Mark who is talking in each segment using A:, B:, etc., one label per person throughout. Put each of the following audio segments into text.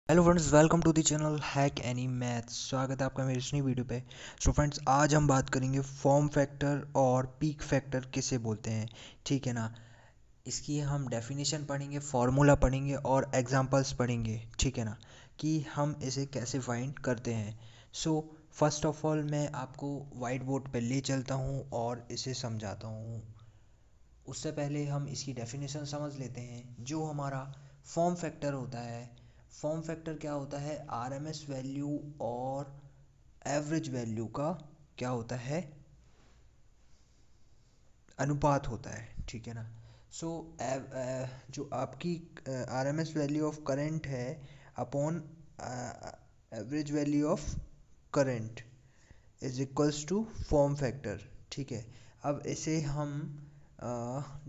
A: Hello friends, welcome to the channel hack any maths. स्वागत है आपका मेरी इस नई वीडियो पे। फ्रेंड्स, आज हम बात करेंगे फॉर्म फैक्टर और पीक फैक्टर किसे बोलते हैं। ठीक है ना। इसकी हम डेफिनेशन पढ़ेंगे, फार्मूला पढ़ेंगे और एग्जांपल्स पढ़ेंगे। ठीक है ना, कि हम इसे कैसे फाइंड करते हैं। सो फर्स्ट ऑफ ऑल मैं आपको वाइट बोर्ड पे ले चलता हूँ और इसे समझाता हूँ। उससे पहले हम इसकी डेफिनेशन समझ लेते हैं। जो हमारा फॉर्म फैक्टर होता है, फॉर्म फैक्टर क्या होता है? आरएमएस वैल्यू और एवरेज वैल्यू का क्या होता है? अनुपात होता है। ठीक है ना। सो जो आपकी आरएमएस वैल्यू ऑफ करंट है upon average value of current is equals to form factor. ठीक है। अब इसे हम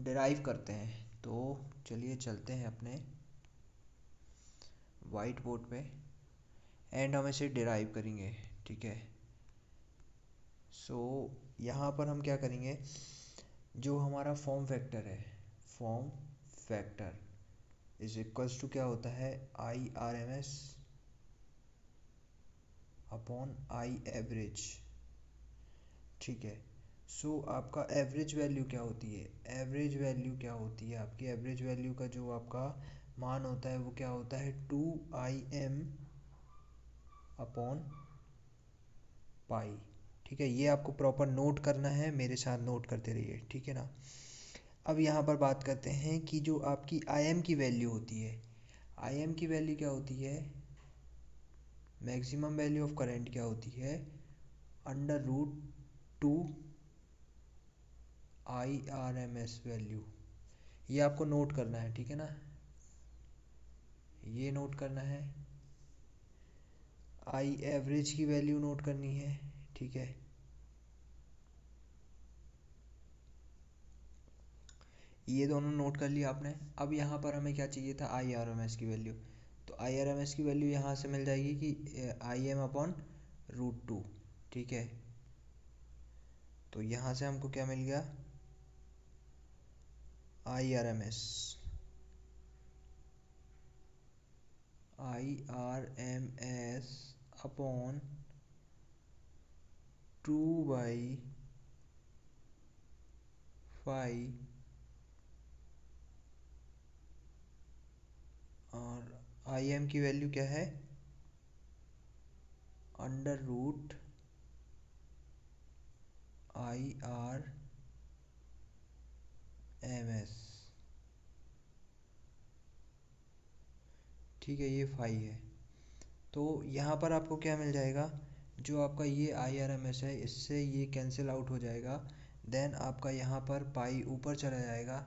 A: डिराइव करते हैं। तो चलिए चलते हैं अपने वाइट बोर्ड पे एंड हम इसे डिराइव करेंगे। ठीक है। सो यहाँ पर हम क्या करेंगे, जो हमारा फॉर्म फैक्टर है, form factor is equals to क्या होता है? I R M S upon I average. ठीक है। सो आपका एवरेज वैल्यू क्या होती है? एवरेज वैल्यू क्या होती है आपकी? एवरेज वैल्यू का जो आपका मान होता है वो क्या होता है? 2IM upon pi. ठीक है, ये आपको प्रॉपर नोट करना है, मेरे साथ नोट करते रहिए। ठीक है ना। अब यहाँ पर बात करते हैं कि जो आपकी IM की वैल्यू होती है, IM की वैल्यू क्या होती है? मैक्सिमम वैल्यू ऑफ करंट क्या होती है? Under root 2 IRMS value. ये आपको नोट करना है। ठीक है ना, ये नोट करना है। आई एवरेज की वैल्यू नोट करनी है। ठीक है, ये दोनों नोट कर लिया आपने। अब यहाँ पर हमें क्या चाहिए था? आई आर एम एस की वैल्यू। तो आई आर एम एस की वैल्यू यहाँ से मिल जाएगी कि IM अपॉन रूट 2। ठीक है, तो यहाँ से हमको क्या मिल गया? IRMS, IRMS अपॉन 2/5 और IM की वैल्यू क्या है? Under root IRMS। ठीक है, ये 5 है। तो यहाँ पर आपको क्या मिल जाएगा? जो आपका ये IRMS है, इससे ये कैंसिल आउट हो जाएगा। देन आपका यहाँ पर पाई ऊपर चला जाएगा।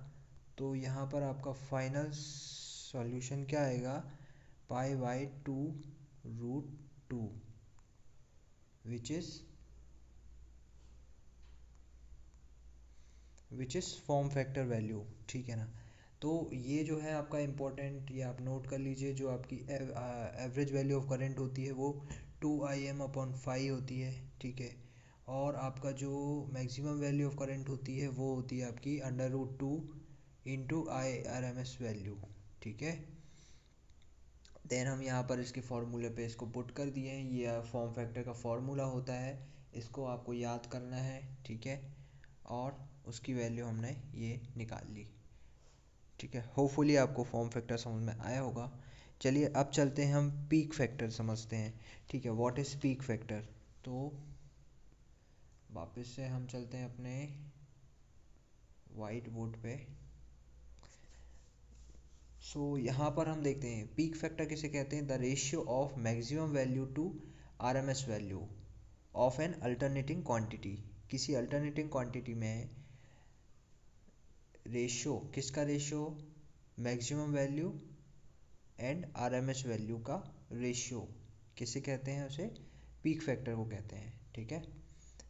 A: तो यहाँ पर आपका फाइनल सॉल्यूशन क्या आएगा? Pi root 2 which is form factor value. ठीक है ना। तो ये जो है आपका इम्पोर्टेंट, ये आप नोट कर लीजिए। जो आपकी एवरेज वैल्यू ऑफ करंट होती है वो 2IM अपॉन 5 होती है। ठीक है। और आपका जो मैक्सिमम वैल्यू ऑफ करंट होती है वो होती है आपकी under root 2 into IRMS value. ठीक है। देन हम यहाँ पर इसके फार्मूले पे इसको पुट कर दिए हैं। ये फॉर्म फैक्टर का फार्मूला होता है, इसको आपको याद करना है। ठीक है, और उसकी वैल्यू हमने ये निकाल ली। ठीक है, होपफुली आपको फॉर्म फैक्टर समझ में आया होगा। चलिए अब चलते हैं, हम पीक फैक्टर समझते हैं। ठीक है, व्हाट इज़ पीक फैक्टर। तो वापस से हम चलते हैं अपने वाइट बोर्ड पे। यहाँ पर हम देखते हैं पीक फैक्टर किसे कहते हैं? The ratio of maximum value to RMS value of an alternating quantity. किसी अल्टरनेटिंग क्वांटिटी में रेशियो, किसका ratio? Maximum value and RMS value का रेशियो किसे कहते हैं? उसे पीक फैक्टर को कहते हैं। ठीक है,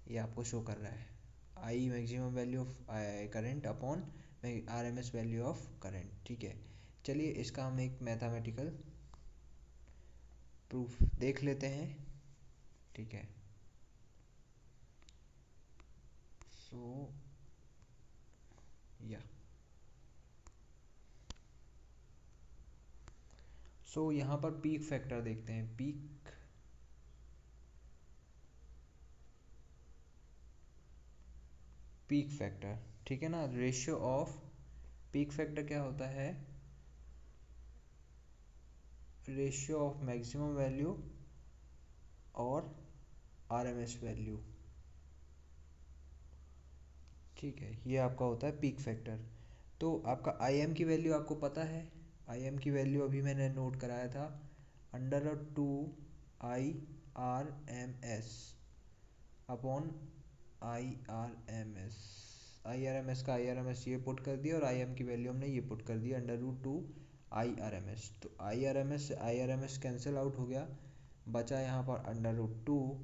A: ये आपको शो कर रहा है। I maximum value of current upon RMS value of current. ठीक है, चलिए इसका हम एक मैथमेटिकल प्रूफ देख लेते हैं। ठीक है। सो या सो यहाँ पर पीक फैक्टर देखते हैं, पीक फैक्टर, ठीक है ना। रेशियो ऑफ पीक फैक्टर क्या होता है, रेशियो ऑफ मैक्सिमम वैल्यू और आरएमएस वैल्यू, ठीक है, ये आपका होता है पीक फैक्टर। तो आपका आई एम की वैल्यू आपको पता है, आई एम की वैल्यू अभी मैंने नोट कराया था, √2 I R M S upon I R M S का आई आर एम एस ये पुट कर दिया और आई एम की वैल्यू हमने ये पुट कर दिया √2 आई आर एम एस। तो I R M S cancel out हो गया, बचा यहाँ पर √2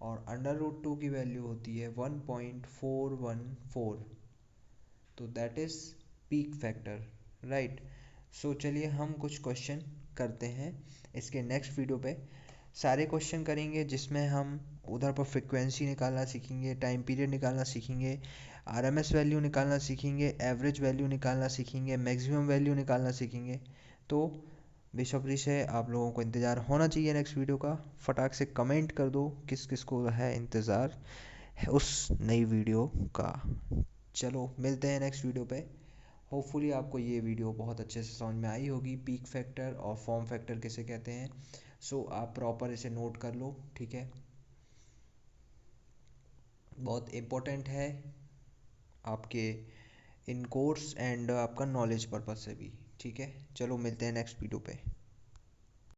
A: और √2 की वैल्यू होती है 1.414, तो that is peak factor, right. So चलिए हम कुछ क्वेश्चन करते हैं इसके नेक्स्ट वीडियो पे। सारे क्वेश्चन करेंगे जिसमें हम उधर पर फ्रिक्वेंसी निकालना सीखेंगे, टाइम पीरियड निकालना सीखेंगे, आरएमएस वैल्यू निकालना सीखेंगे, एवरेज वैल्यू निकालना सीखेंगे, मैक्सिमम वैल्यू निकालना सीखेंगे। तो बेसब्री से आप लोगों को इंतज़ार होना चाहिए नेक्स्ट वीडियो का। फटाक से कमेंट कर दो किस किस को है इंतज़ार उस नई वीडियो का। चलो मिलते हैं नेक्स्ट वीडियो पे। होपफुली आपको ये वीडियो बहुत अच्छे से समझ में आई होगी, पीक फैक्टर और फॉर्म फैक्टर किसे कहते हैं। सो आप प्रॉपर इसे नोट कर लो, ठीक है, बहुत इम्पोर्टेंट है आपके इन कोर्स एंड आपका नॉलेज पर्पज से भी, ठीक है। चलो मिलते हैं नेक्स्ट वीडियो पे।